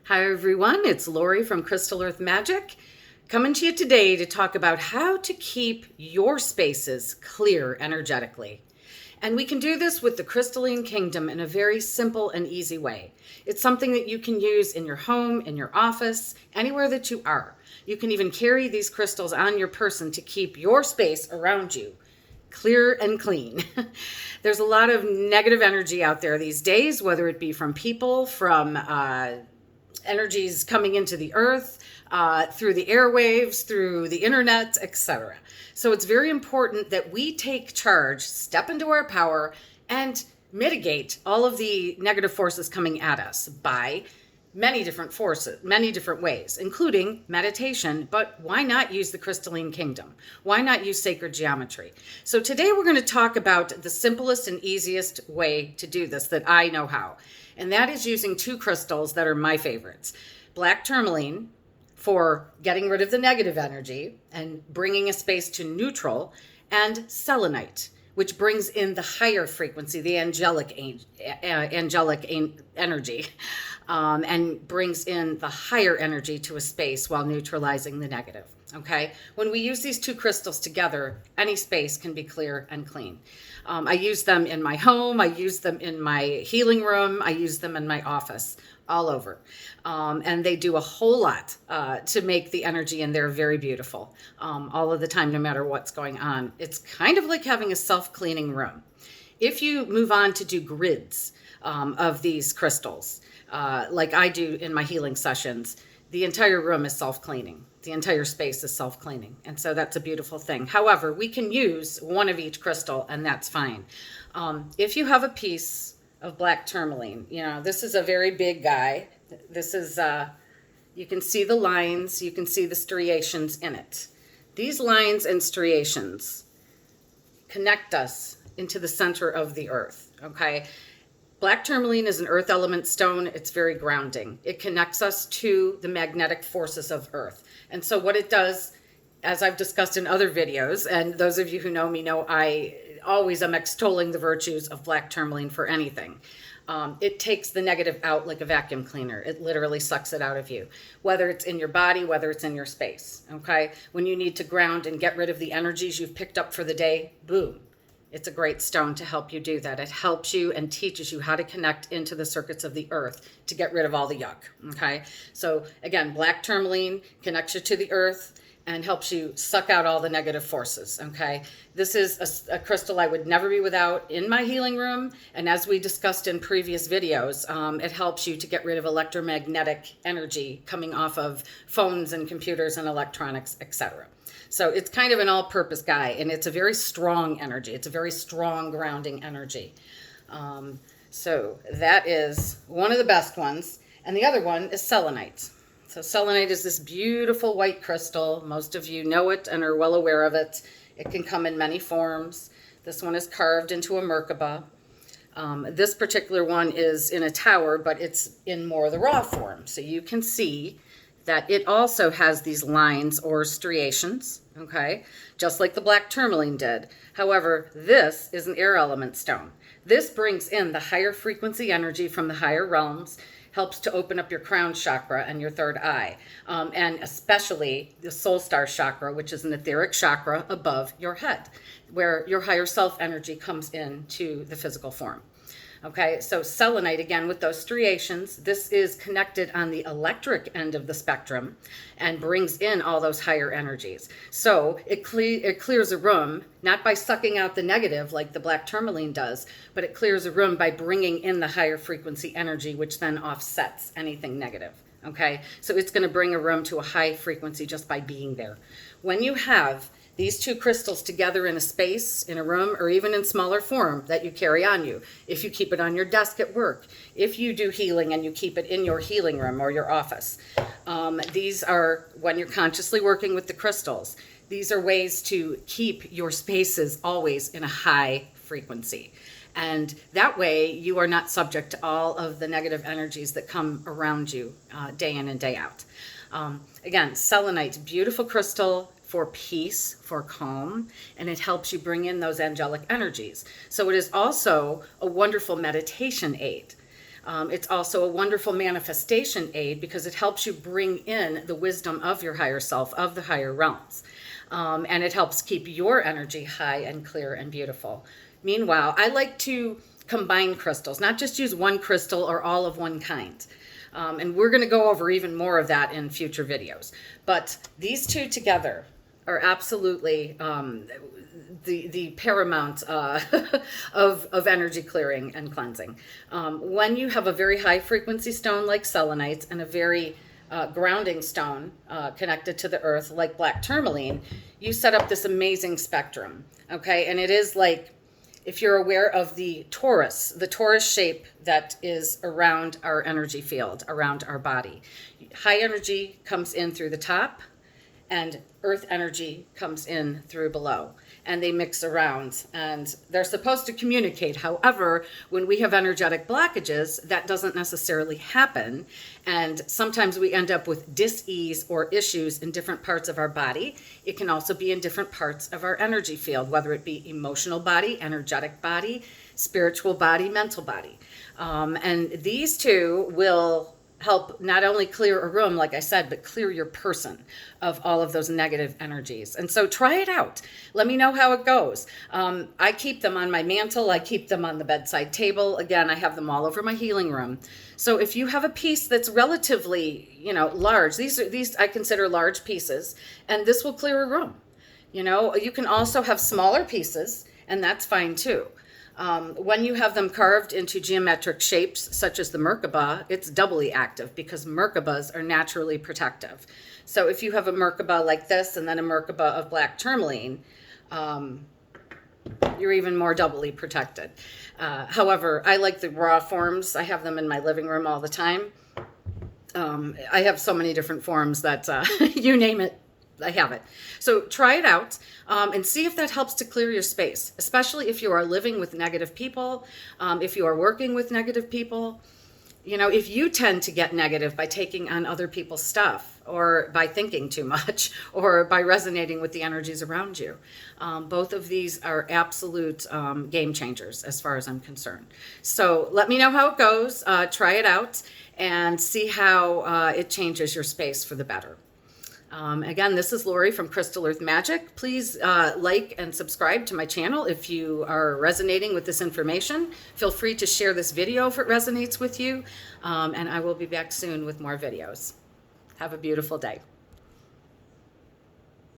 Hi everyone, it's Lori from Crystal Earth Magic, coming to you today to talk about how to keep your spaces clear energetically. And we can do this with the Crystalline Kingdom in a very simple and easy way. It's something that you can use in your home, in your office, anywhere that you are. You can even carry these crystals on your person to keep your space around you clear and clean. There's a lot of negative energy out there these days, whether it be from people, from energies coming into the earth, through the airwaves, through the internet, etc. So it's very important that we take charge, step into our power, and mitigate all of the negative forces coming at us by many different forces, many different ways, including meditation. But why not use the Crystalline Kingdom? Why not use sacred geometry? So today we're going to talk about the simplest and easiest way to do this that I know how. And that is using two crystals that are my favorites. Black Tourmaline for getting rid of the negative energy and bringing a space to neutral, and Selenite, which brings in the higher frequency, the angelic energy, and brings in the higher energy to a space while neutralizing the negative. Okay, when we use these two crystals together, any space can be clear and clean. I use them in my home, I use them in my healing room, I use them in my office, all over. And they do a whole lot to make the energy in there very beautiful all of the time, no matter what's going on. It's kind of like having a self-cleaning room. If you move on to do grids of these crystals, like I do in my healing sessions, the entire room is self-cleaning. The entire space is self-cleaning. And so that's a beautiful thing. However, we can use one of each crystal and that's fine. If you have a piece of black tourmaline, this is a very big guy. This is, you can see the lines, you can see the striations in it. These lines and striations connect us into the center of the earth, okay? Black tourmaline is an earth element stone. It's very grounding. It connects us to the magnetic forces of earth. And so what it does, as I've discussed in other videos, and those of you who know me know I always am extolling the virtues of black tourmaline for anything. It takes the negative out like a vacuum cleaner. It literally sucks it out of you, whether it's in your body, whether it's in your space, okay? When you need to ground and get rid of the energies you've picked up for the day, boom. It's a great stone to help you do that. It helps you and teaches you how to connect into the circuits of the earth to get rid of all the yuck, okay? So again, black tourmaline connects you to the earth and helps you suck out all the negative forces, okay? This is a crystal I would never be without in my healing room. And as we discussed in previous videos, it helps you to get rid of electromagnetic energy coming off of phones and computers and electronics, etc. So it's kind of an all-purpose guy, and it's a very strong energy. It's a very strong grounding energy. So that is one of the best ones. And the other one is selenite. So selenite is this beautiful white crystal. Most of you know it and are well aware of it. It can come in many forms. This one is carved into a Merkaba. This particular one is in a tower, but it's in more of the raw form. So you can see that it also has these lines or striations, okay, just like the black tourmaline did. However, this is an air element stone. This brings in the higher frequency energy from the higher realms, helps to open up your crown chakra and your third eye, and especially the soul star chakra, which is an etheric chakra above your head, where your higher self energy comes into the physical form. Okay, so selenite, again, with those striations, this is connected on the electric end of the spectrum and brings in all those higher energies. So it clears a room, not by sucking out the negative like the black tourmaline does, but it clears a room by bringing in the higher frequency energy, which then offsets anything negative. Okay, so it's going to bring a room to a high frequency just by being there. When you have these two crystals together in a space, in a room, or even in smaller form that you carry on you, if you keep it on your desk at work, if you do healing and you keep it in your healing room or your office, these are, when you're consciously working with the crystals, these are ways to keep your spaces always in a high frequency. And that way you are not subject to all of the negative energies that come around you day in and day out. Again, selenite, beautiful crystal for peace, for calm, and it helps you bring in those angelic energies. So it is also a wonderful meditation aid. It's also a wonderful manifestation aid because it helps you bring in the wisdom of your higher self, of the higher realms. And it helps keep your energy high and clear and beautiful. Meanwhile, I like to combine crystals, not just use one crystal or all of one kind. And we're going to go over even more of that in future videos. But these two together are absolutely the paramount of energy clearing and cleansing. When you have a very high frequency stone like selenite and a very grounding stone connected to the earth like black tourmaline, you set up this amazing spectrum. Okay, and it is like, if you're aware of the torus shape that is around our energy field, around our body. High energy comes in through the top, and earth energy comes in through below, and they mix around, and they're supposed to communicate. However, when we have energetic blockages, that doesn't necessarily happen, and sometimes we end up with dis-ease or issues in different parts of our body. It can also be in different parts of our energy field, whether it be emotional body, energetic body, spiritual body, mental body. And these two will help not only clear a room, like I said, but clear your person of all of those negative energies. And so try it out. Let me know how it goes. I keep them on my mantle. I keep them on the bedside table. Again, I have them all over my healing room. So if you have a piece that's relatively, large, these I consider large pieces, and this will clear a room. You can also have smaller pieces, and that's fine too. When you have them carved into geometric shapes, such as the Merkaba, it's doubly active because Merkabas are naturally protective. So if you have a Merkaba like this and then a Merkaba of black tourmaline, you're even more doubly protected. However, I like the raw forms. I have them in my living room all the time. I have so many different forms that you name it, I have it. So try it out and see if that helps to clear your space, especially if you are living with negative people, if you are working with negative people. If you tend to get negative by taking on other people's stuff or by thinking too much or by resonating with the energies around you, both of these are absolute game changers as far as I'm concerned. So let me know how it goes. Try it out and see how it changes your space for the better. Again, this is Lori from Crystal Earth Magic. Please like and subscribe to my channel if you are resonating with this information. Feel free to share this video if it resonates with you. And I will be back soon with more videos. Have a beautiful day.